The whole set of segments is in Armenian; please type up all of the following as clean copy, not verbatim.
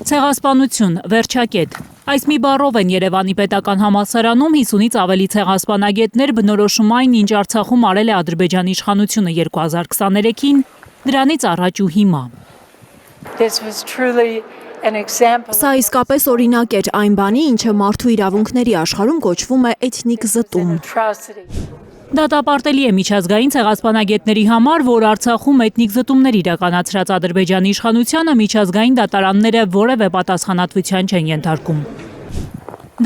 Ցեղասպանություն, վերջակետ։ Այս մի բառով են Երևանի պետական համալսարանում 50-ից ավելի ցեղասպանագետներ բնորոշում այն, ինչ Արցախում արել է Ադրբեջանի իշխանությունը 2023-ին, դրանից առաջ ու հիմա։ Սա իսկապես օրինակ էր այն բանի, ինչը մարդու իրավունքների աշխարհում կոչվում է էթնիկ զտում։ Դատապարտելի է միջազգային ցեղասպանագետների համար, որ Արցախում էթնիկ զտումներ իրականացրած Ադրբեջանի իշխանությանը միջազգային դատարանները որևէ պատասխանատվության չեն ենթարկում։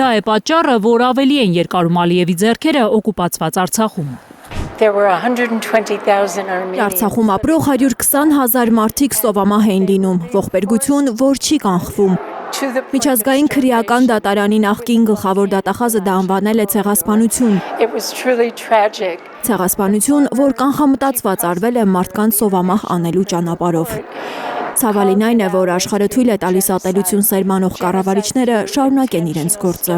Դա է պատճառը, որ ավելի են երկարում Ալիևի ձեռքերը օկուպացված Արցախում։ Արցախում ապրող 120,000 մարդիկ սովամահ էին լինում, ողբերգություն, որ չի կանխվում։ Միջազգային քրեական դատարանի նախկին գլխավոր դատախազը դա անվանել է ցեղասպանություն։ Ցեղասպանություն, որ կանխամտածված արվել է մարդկանց սովամահ անելու ճանապարհով։ Ցավալին այն է, որ աշխարհը թույլ է տալիս ատելություն սերմանող կառավարիչները շարունակեն իրենց գործը։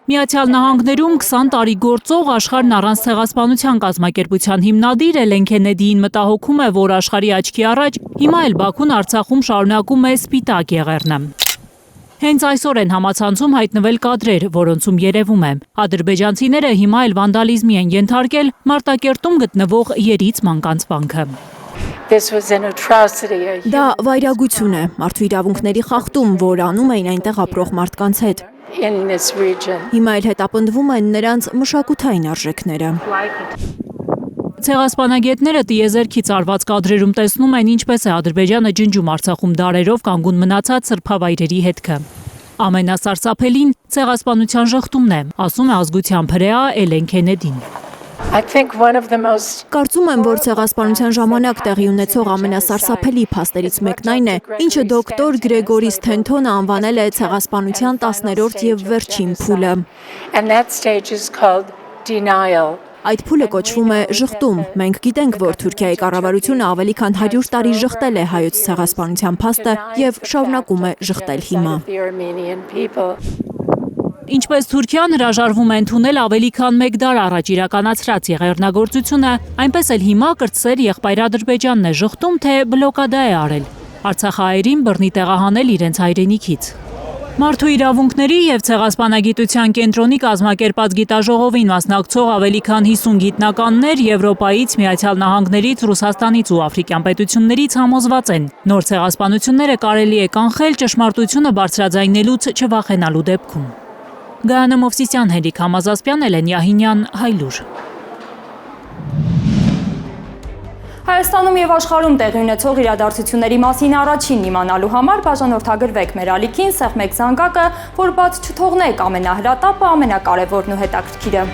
Միացյալ Նահանգներում 20 տարի գործող աշխարհն առանց ցեղասպանության կազմակերպության հիմնադիր Էլեն Քենեդիին մտահոգում է, որ աշխարհի աչքի առաջ հիմա էլ Բաքուն Արցախում շարունակում է սպիտակ եղեռնը։ Հենց այսօր են համացանցում հայտնվել կադրեր, որոնցում երևում է ադրբեջանցիները հիմա էլ վանդալիզմի են ենթարկել Մարտակերտում գտնվող Երից մանկանց վանքը։ Դա վայրագություն է, մարդու իրավունքների խախտում, որ անում էին այնտեղ ապրող մարդկանց հետ։ Հիմա էլ հետապնդվում են նրանց մշակութային արժեքները։ Ցեղասպանագետները տիեզերքից արված կադրերում տեսնում են, ինչպես է Ադրբեջանը ջնջում Արցախում դարերով կանգուն մնացած սրբավայրերի հետքը։ Ամենասարսափելին ցեղասպանության ժխտումն է, ասում է ազգությամբ հրեա Էլեն Քենեդին։ Կարծում եմ, որ ցեղասպանության ժամանակ տեղի ունեցող ամենասարսափելի փաստերից մեկն այն է, ինչը դոկտոր Գրեգորի Սթենթոնը անվանել է ցեղասպանության 10-րդ եւ վերջին փուլը։ Այդ փուլը կոչվում է ժխտում։ Մենք գիտենք, որ Թուրքիայի կառավարությունը ավելի քան 100 տարի ժխտել է հայոց ցեղասպանության փաստը եւ շարունակում է ժխտել հիմա։ Ինչպես Թուրքիան հրաժարվում է ընդունել ավելի քան 1 դար առաջ իրականացրած եղեռնագործությունը, այնպես էլ հիմա կրտսեր եղբայր Ադրբեջանն է ժխտում, թե բլոկադա է արել արցախահայերին բռնի տեղահանել իրենց հայրենիքից։ Մարդու իրավունքների եւ ցեղասպանագիտության կենտրոնի կազմակերպած գիտաժողովին մասնակցող ավելի քան 50 գիտնականներ Եվրոպայից, Միացյալ Նահանգներից, Ռուսաստանից ու աֆրիկյան պետություններից համոզված են, նոր ցեղասպանությունները կարելի է կանխել ճշմարտությունը բարձրաձայնելուց չվախենալու դեպքում։ Գայանե Մովսիսյան, Հենրիկ Համազասպյան, Էլեն Յահինյան, Հայլուր։ Հայաստանում եւ աշխարհում տեղի ունեցող իրադարձությունների մասին առաջին իմանալու համար բաժանորդագրվեք մեր ալիքին, սեղմեք զանգակը, որ բաց չթողնեք ամենահրատապը, ամենակարևորն ու հետաքրքիրը։